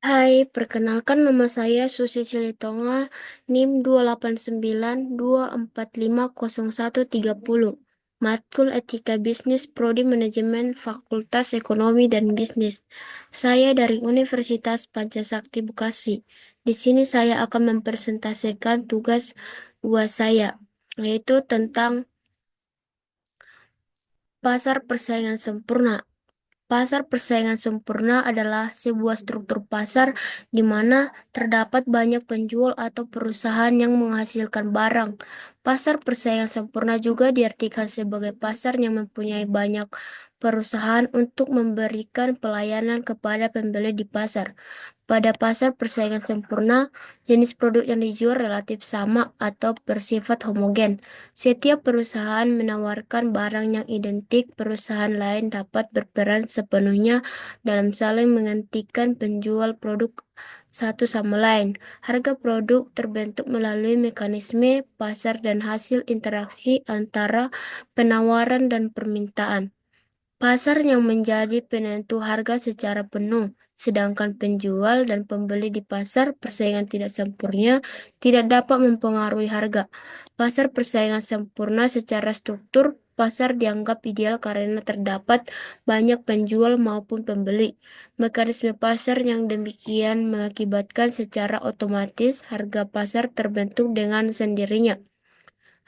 Hai, perkenalkan nama saya Susi Silitonga, NIM 28924500130. Matkul Etika Bisnis Prodi Manajemen Fakultas Ekonomi dan Bisnis. Saya dari Universitas Pancasakti Bekasi. Di sini saya akan mempresentasikan tugas UAS saya, yaitu tentang pasar persaingan sempurna. Pasar persaingan sempurna adalah sebuah struktur pasar di mana terdapat banyak penjual atau perusahaan yang menghasilkan barang. Pasar persaingan sempurna juga diartikan sebagai pasar yang mempunyai banyak perusahaan untuk memberikan pelayanan kepada pembeli di pasar. Pada pasar persaingan sempurna, jenis produk yang dijual relatif sama atau bersifat homogen. Setiap perusahaan menawarkan barang yang identik, perusahaan lain dapat berperan sepenuhnya dalam saling menggantikan penjual produk satu sama lain. Harga produk terbentuk melalui mekanisme pasar dan hasil interaksi antara penawaran dan permintaan. Pasar yang menjadi penentu harga secara penuh, sedangkan penjual dan pembeli di pasar persaingan tidak sempurna tidak dapat mempengaruhi harga. Pasar persaingan sempurna secara struktur, pasar dianggap ideal karena terdapat banyak penjual maupun pembeli. Mekanisme pasar yang demikian mengakibatkan secara otomatis harga pasar terbentuk dengan sendirinya.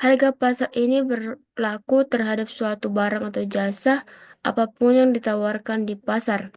Harga pasar ini berlaku terhadap suatu barang atau jasa, apapun yang ditawarkan di pasar.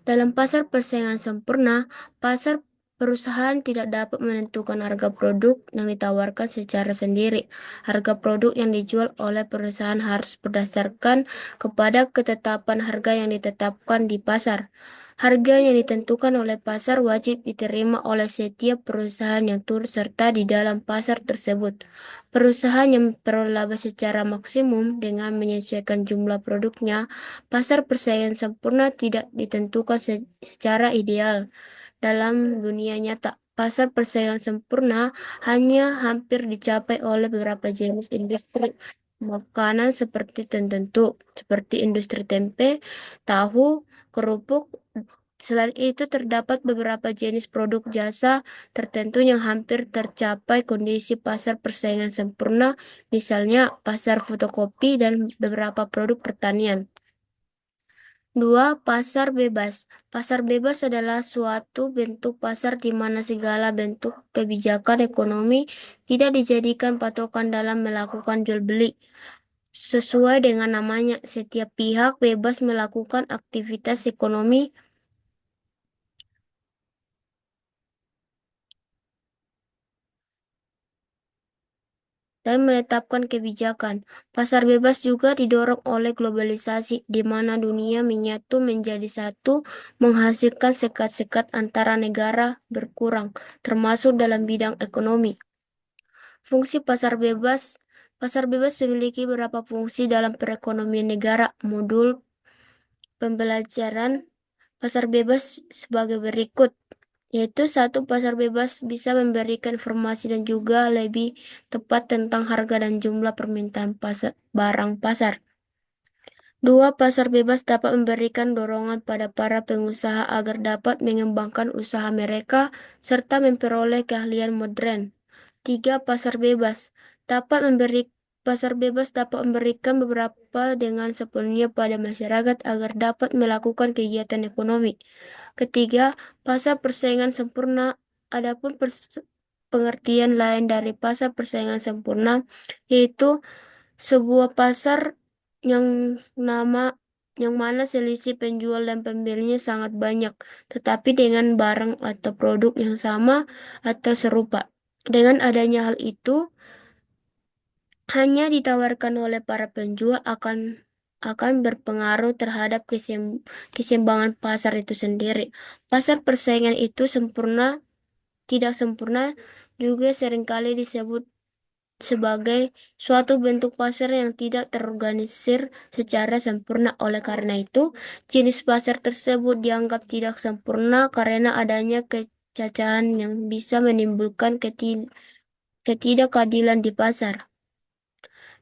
Dalam pasar persaingan sempurna, pasar perusahaan tidak dapat menentukan harga produk yang ditawarkan secara sendiri. Harga produk yang dijual oleh perusahaan harus berdasarkan kepada ketetapan harga yang ditetapkan di pasar. Harga yang ditentukan oleh pasar wajib diterima oleh setiap perusahaan yang turut serta di dalam pasar tersebut. Perusahaan yang memperoleh laba secara maksimum dengan menyesuaikan jumlah produknya. Pasar persaingan sempurna tidak ditentukan secara ideal. Dalam dunia nyata, pasar persaingan sempurna hanya hampir dicapai oleh beberapa jenis industri makanan seperti tertentu, seperti industri tempe, tahu, kerupuk. Selain itu, terdapat beberapa jenis produk jasa tertentu yang hampir tercapai kondisi pasar persaingan sempurna, misalnya pasar fotokopi dan beberapa produk pertanian. Dua, pasar bebas. Pasar bebas adalah suatu bentuk pasar di mana segala bentuk kebijakan ekonomi tidak dijadikan patokan dalam melakukan jual beli. Sesuai dengan namanya, setiap pihak bebas melakukan aktivitas ekonomi dan menetapkan kebijakan. Pasar bebas juga didorong oleh globalisasi, di mana dunia menyatu menjadi satu, menghasilkan sekat-sekat antara negara berkurang, termasuk dalam bidang ekonomi. Fungsi pasar bebas memiliki beberapa fungsi dalam perekonomian negara. Modul pembelajaran pasar bebas sebagai berikut, yaitu satu, pasar bebas bisa memberikan informasi dan juga lebih tepat tentang harga dan jumlah permintaan barang pasar. Dua, pasar bebas dapat memberikan dorongan pada para pengusaha agar dapat mengembangkan usaha mereka serta memperoleh keahlian modern. Tiga, pasar bebas dapat memberikan beberapa dengan sepenuhnya pada masyarakat agar dapat melakukan kegiatan ekonomi. Ketiga, pasar persaingan sempurna. Adapun pengertian lain dari pasar persaingan sempurna yaitu sebuah pasar yang nama yang mana selisih penjual dan pembelinya sangat banyak, tetapi dengan barang atau produk yang sama atau serupa. Dengan adanya hal itu, hanya ditawarkan oleh para penjual akan berpengaruh terhadap keseimbangan pasar itu sendiri. Pasar persaingan itu tidak sempurna juga seringkali disebut sebagai suatu bentuk pasar yang tidak terorganisir secara sempurna. Oleh karena itu, jenis pasar tersebut dianggap tidak sempurna karena adanya kecacahan yang bisa menimbulkan ketidakadilan di pasar.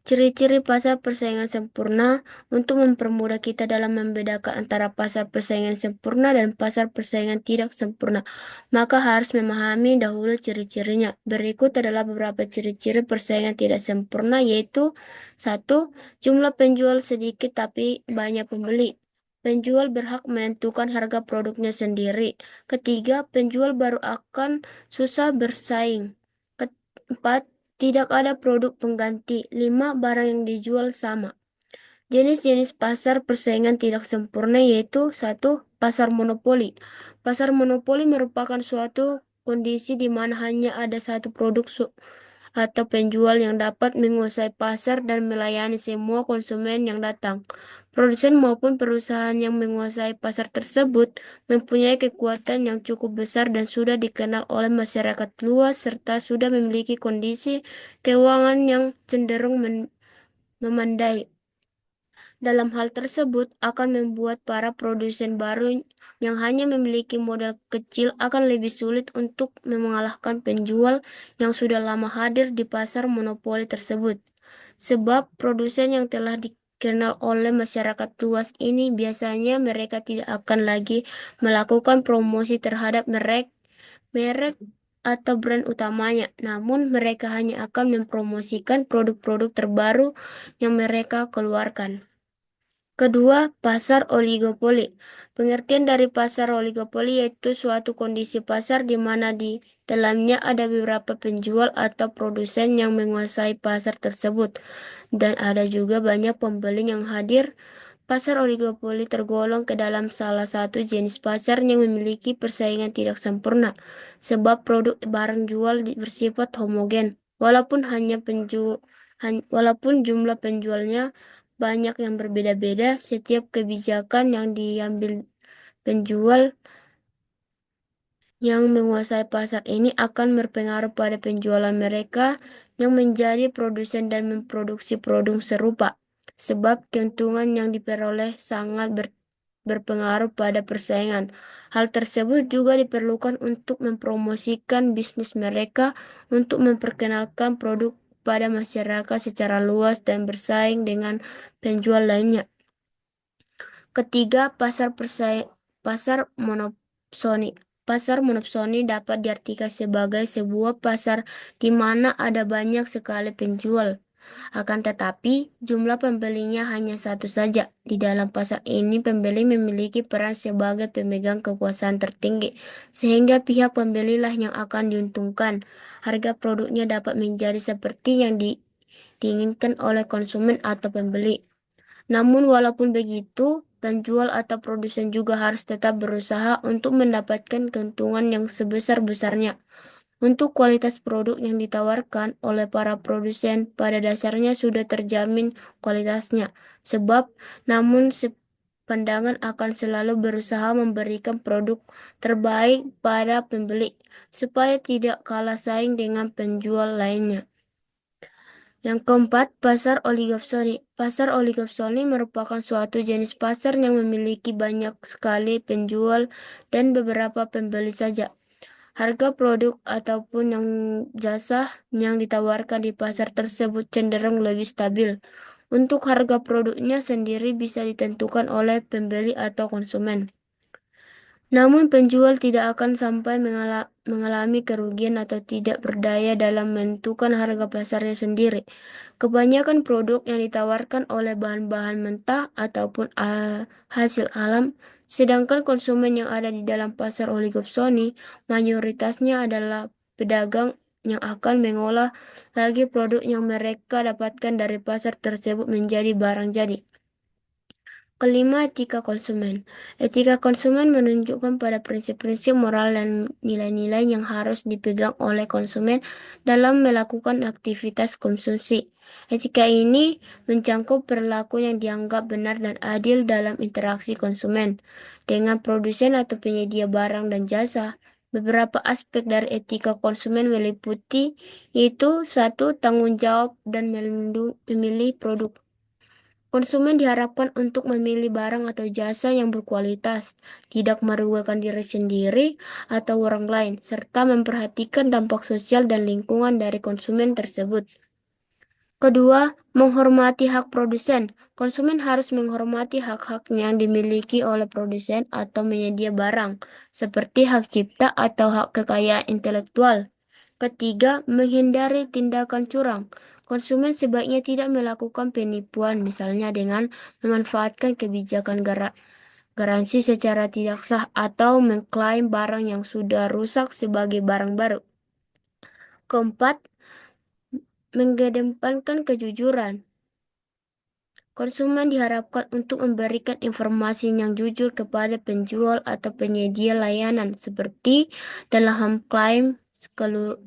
Ciri-ciri pasar persaingan sempurna. Untuk mempermudah kita dalam membedakan antara pasar persaingan sempurna dan pasar persaingan tidak sempurna, maka harus memahami dahulu ciri-cirinya. Berikut adalah beberapa ciri-ciri persaingan tidak sempurna, yaitu: satu, jumlah penjual sedikit tapi banyak pembeli. Penjual berhak menentukan harga produknya sendiri. Ketiga, penjual baru akan susah bersaing. Keempat, tidak ada produk pengganti. 5. Barang yang dijual sama. Jenis-jenis pasar persaingan tidak sempurna yaitu: satu, pasar monopoli. Pasar monopoli merupakan suatu kondisi di mana hanya ada satu produk atau penjual yang dapat menguasai pasar dan melayani semua konsumen yang datang. Produsen maupun perusahaan yang menguasai pasar tersebut mempunyai kekuatan yang cukup besar dan sudah dikenal oleh masyarakat luas serta sudah memiliki kondisi keuangan yang cenderung memandai. Dalam hal tersebut akan membuat para produsen baru yang hanya memiliki modal kecil akan lebih sulit untuk mengalahkan penjual yang sudah lama hadir di pasar monopoli tersebut. Sebab produsen yang telah dikenal oleh masyarakat luas ini biasanya mereka tidak akan lagi melakukan promosi terhadap merek atau brand utamanya, namun mereka hanya akan mempromosikan produk-produk terbaru yang mereka keluarkan. Kedua, pasar oligopoli. Pengertian dari pasar oligopoli yaitu suatu kondisi pasar di mana di dalamnya ada beberapa penjual atau produsen yang menguasai pasar tersebut, dan ada juga banyak pembeli yang hadir. Pasar oligopoli tergolong ke dalam salah satu jenis pasar yang memiliki persaingan tidak sempurna, sebab produk barang jual bersifat homogen, walaupun jumlah penjualnya banyak yang berbeda-beda. Setiap kebijakan yang diambil penjual yang menguasai pasar ini akan berpengaruh pada penjualan mereka yang menjadi produsen dan memproduksi produk serupa, sebab keuntungan yang diperoleh sangat berpengaruh pada persaingan. Hal tersebut juga diperlukan untuk mempromosikan bisnis mereka, untuk memperkenalkan produk pada masyarakat secara luas dan bersaing dengan penjual lainnya. Ketiga, pasar monopsoni. Pasar monopsoni dapat diartikan sebagai sebuah pasar di mana ada banyak sekali penjual. Akan tetapi, jumlah pembelinya hanya satu saja. Di dalam pasar ini, pembeli memiliki peran sebagai pemegang kekuasaan tertinggi, sehingga pihak pembelilah yang akan diuntungkan. Harga produknya dapat menjadi seperti yang diinginkan oleh konsumen atau pembeli. Namun walaupun begitu, penjual atau produsen juga harus tetap berusaha untuk mendapatkan keuntungan yang sebesar-besarnya. Untuk kualitas produk yang ditawarkan oleh para produsen pada dasarnya sudah terjamin kualitasnya. Sebab, namun pandangan akan selalu berusaha memberikan produk terbaik pada pembeli, supaya tidak kalah saing dengan penjual lainnya. Yang keempat, pasar oligopsoni. Pasar oligopsoni merupakan suatu jenis pasar yang memiliki banyak sekali penjual dan beberapa pembeli saja. Harga produk ataupun yang jasa yang ditawarkan di pasar tersebut cenderung lebih stabil. Untuk harga produknya sendiri bisa ditentukan oleh pembeli atau konsumen. Namun penjual tidak akan sampai mengalami kerugian atau tidak berdaya dalam menentukan harga pasarnya sendiri. Kebanyakan produk yang ditawarkan oleh bahan-bahan mentah ataupun hasil alam, sedangkan konsumen yang ada di dalam pasar oligopsoni mayoritasnya adalah pedagang yang akan mengolah lagi produk yang mereka dapatkan dari pasar tersebut menjadi barang jadi. Kelima, etika konsumen. Etika konsumen menunjukkan pada prinsip-prinsip moral dan nilai-nilai yang harus dipegang oleh konsumen dalam melakukan aktivitas konsumsi. Etika ini mencangkup perilaku yang dianggap benar dan adil dalam interaksi konsumen dengan produsen atau penyedia barang dan jasa. Beberapa aspek dari etika konsumen meliputi itu: satu, tanggung jawab dan memilih produk. Konsumen diharapkan untuk memilih barang atau jasa yang berkualitas, tidak merugikan diri sendiri atau orang lain, serta memperhatikan dampak sosial dan lingkungan dari konsumen tersebut. Kedua, menghormati hak produsen. Konsumen harus menghormati hak-hak yang dimiliki oleh produsen atau penyedia barang, seperti hak cipta atau hak kekayaan intelektual. Ketiga, menghindari tindakan curang. Konsumen sebaiknya tidak melakukan penipuan, misalnya dengan memanfaatkan kebijakan garansi secara tidak sah atau mengklaim barang yang sudah rusak sebagai barang baru. Keempat, mengedepankan kejujuran. Konsumen diharapkan untuk memberikan informasi yang jujur kepada penjual atau penyedia layanan, seperti dalam klaim, kelu-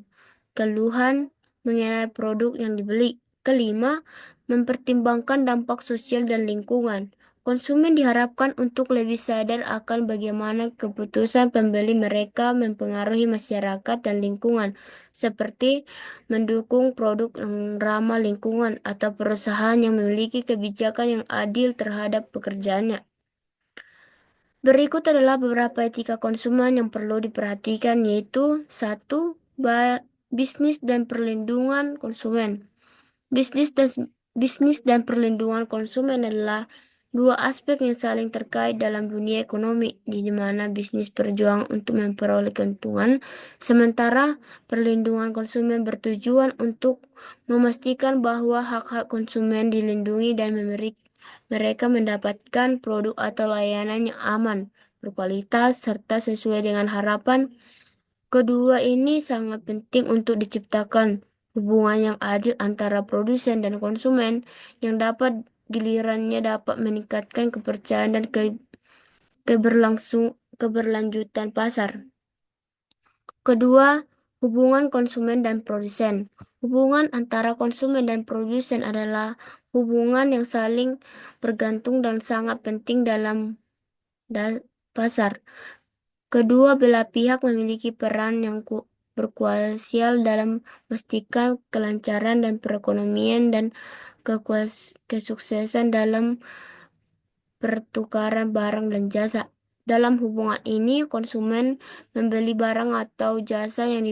keluhan mengenai produk yang dibeli. Kelima, mempertimbangkan dampak sosial dan lingkungan. Konsumen diharapkan untuk lebih sadar akan bagaimana keputusan pembeli mereka mempengaruhi masyarakat dan lingkungan, seperti mendukung produk yang ramah lingkungan atau perusahaan yang memiliki kebijakan yang adil terhadap pekerjaannya. Berikut adalah beberapa etika konsumen yang perlu diperhatikan, yaitu satu, bisnis dan perlindungan konsumen. Bisnis dan bisnis dan perlindungan konsumen adalah dua aspek yang saling terkait dalam dunia ekonomi, di mana bisnis berjuang untuk memperoleh keuntungan, sementara perlindungan konsumen bertujuan untuk memastikan bahwa hak-hak konsumen dilindungi dan mereka mendapatkan produk atau layanan yang aman, berkualitas, serta sesuai dengan harapan. Kedua ini sangat penting untuk diciptakan hubungan yang adil antara produsen dan konsumen yang dapat gilirannya dapat meningkatkan kepercayaan dan keberlanjutan pasar. Kedua, hubungan konsumen dan produsen. Hubungan antara konsumen dan produsen adalah hubungan yang saling bergantung dan sangat penting dalam pasar. Kedua belah pihak memiliki peran yang berkuasial dalam memastikan kelancaran dan perekonomian dan kesuksesan dalam pertukaran barang dan jasa. Dalam hubungan ini, konsumen membeli barang atau jasa yang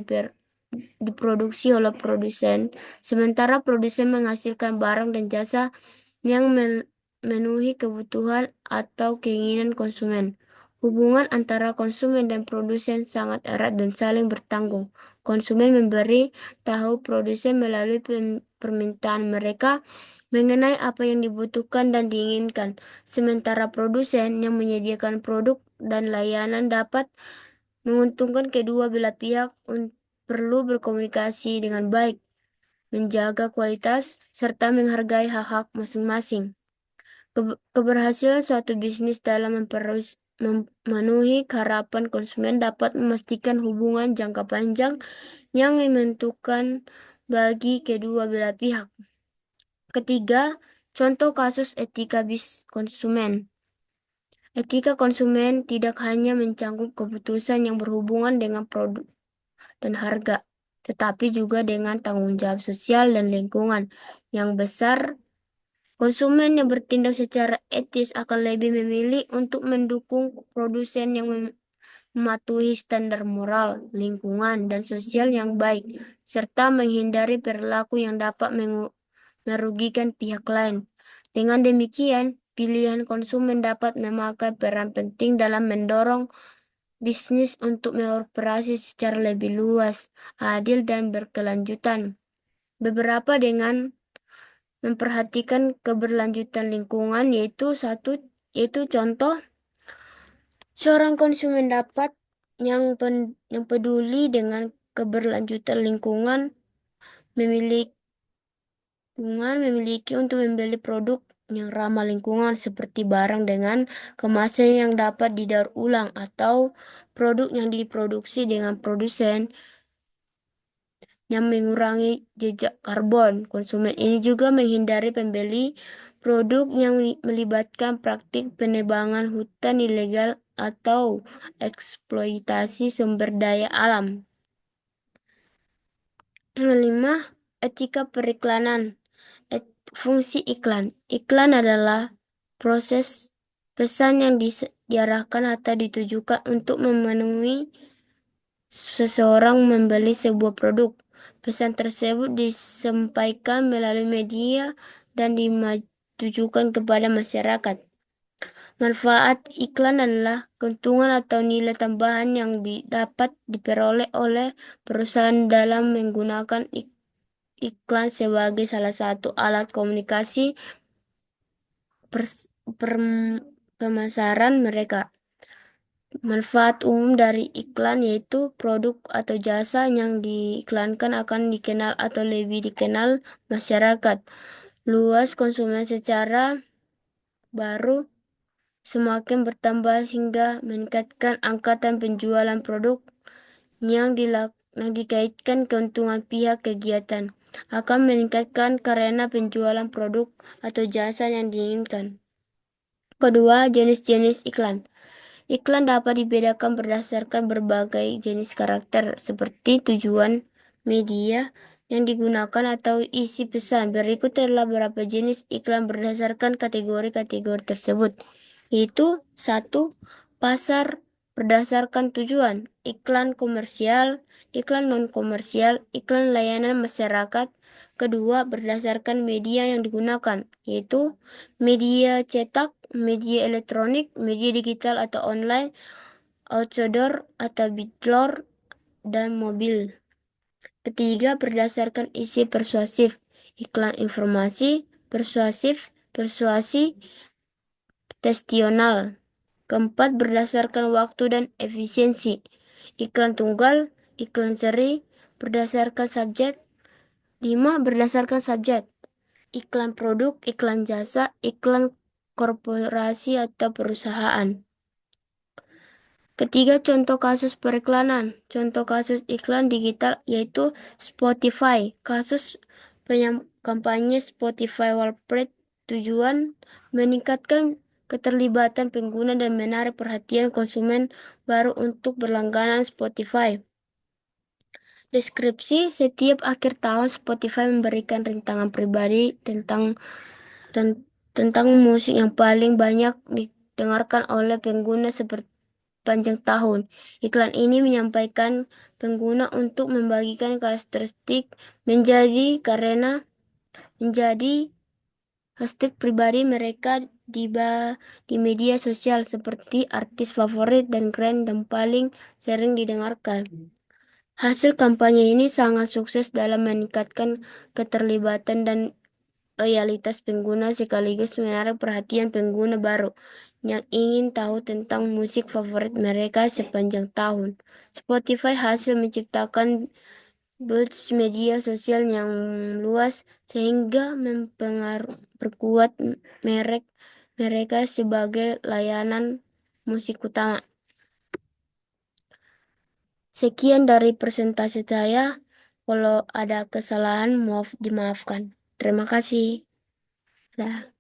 diproduksi oleh produsen, sementara produsen menghasilkan barang dan jasa yang memenuhi kebutuhan atau keinginan konsumen. Hubungan antara konsumen dan produsen sangat erat dan saling bertanggung. Konsumen memberi tahu produsen melalui permintaan mereka mengenai apa yang dibutuhkan dan diinginkan, sementara produsen yang menyediakan produk dan layanan dapat menguntungkan kedua belah pihak. Perlu berkomunikasi dengan baik, menjaga kualitas, serta menghargai hak-hak masing-masing. Keberhasilan suatu bisnis dalam memenuhi harapan konsumen dapat memastikan hubungan jangka panjang yang menentukan bagi kedua belah pihak. Ketiga, contoh kasus etika konsumen. Etika konsumen tidak hanya mencangkup keputusan yang berhubungan dengan produk dan harga, tetapi juga dengan tanggung jawab sosial dan lingkungan yang besar. Konsumen yang bertindak secara etis akan lebih memilih untuk mendukung produsen yang mematuhi standar moral, lingkungan, dan sosial yang baik, serta menghindari perilaku yang dapat merugikan pihak lain. Dengan demikian, pilihan konsumen dapat memakai peran penting dalam mendorong bisnis untuk beroperasi secara lebih luas, adil, dan berkelanjutan. Beberapa dengan memperhatikan keberlanjutan lingkungan, yaitu contoh seorang konsumen dapat yang peduli dengan keberlanjutan memiliki memiliki untuk membeli produk yang ramah lingkungan, seperti barang dengan kemasan yang dapat didaur ulang atau produk yang diproduksi dengan produsen yang mengurangi jejak karbon. Konsumen ini juga menghindari pembeli produk yang melibatkan praktik penebangan hutan ilegal atau eksploitasi sumber daya alam. Kelima, etika periklanan. Fungsi iklan. Iklan adalah proses pesan yang diarahkan atau ditujukan untuk memenuhi seseorang membeli sebuah produk. Pesan tersebut disampaikan melalui media dan ditujukan kepada masyarakat. Manfaat iklan adalah keuntungan atau nilai tambahan yang dapat diperoleh oleh perusahaan dalam menggunakan iklan sebagai salah satu alat komunikasi pers- per- pemasaran mereka. Manfaat umum dari iklan yaitu produk atau jasa yang diiklankan akan dikenal atau lebih dikenal masyarakat. Luas konsumen secara baru semakin bertambah hingga meningkatkan angkatan penjualan produk yang dikaitkan keuntungan pihak kegiatan akan meningkatkan karena penjualan produk atau jasa yang diinginkan. Kedua, jenis-jenis iklan. Iklan dapat dibedakan berdasarkan berbagai jenis karakter seperti tujuan media yang digunakan atau isi pesan. Berikut adalah beberapa jenis iklan berdasarkan kategori-kategori tersebut, yaitu satu, pasar berdasarkan tujuan, iklan komersial, iklan non-komersial, iklan layanan masyarakat. Kedua, berdasarkan media yang digunakan, yaitu media cetak, media elektronik, media digital atau online, outdoor atau billboard, dan mobil. Ketiga, berdasarkan isi persuasif, iklan informasi, persuasif, persuasi, testimonial. Keempat, berdasarkan waktu dan efisiensi, iklan tunggal, iklan seri, berdasarkan subjek. Lima, berdasarkan subjek, iklan produk, iklan jasa, iklan korporasi atau perusahaan. Ketiga, contoh kasus periklanan. Contoh kasus iklan digital yaitu Spotify. Kasus kampanye Spotify Walpret tujuan meningkatkan keterlibatan pengguna dan menarik perhatian konsumen baru untuk berlangganan Spotify. Deskripsi, setiap akhir tahun Spotify memberikan rintangan pribadi tentang musik yang paling banyak didengarkan oleh pengguna sepanjang tahun. Iklan ini menyampaikan pengguna untuk membagikan karakteristik menjadi karakteristik pribadi mereka di media sosial seperti artis favorit dan brand yang paling sering didengarkan. Hasil kampanye ini sangat sukses dalam meningkatkan keterlibatan dan loyalitas pengguna sekaligus menarik perhatian pengguna baru yang ingin tahu tentang musik favorit mereka sepanjang tahun. Spotify hasil menciptakan buzz media sosial yang luas sehingga memperkuat merek mereka sebagai layanan musik utama. Sekian dari presentasi saya. Kalau ada kesalahan, dimaafkan. Terima kasih. Dah.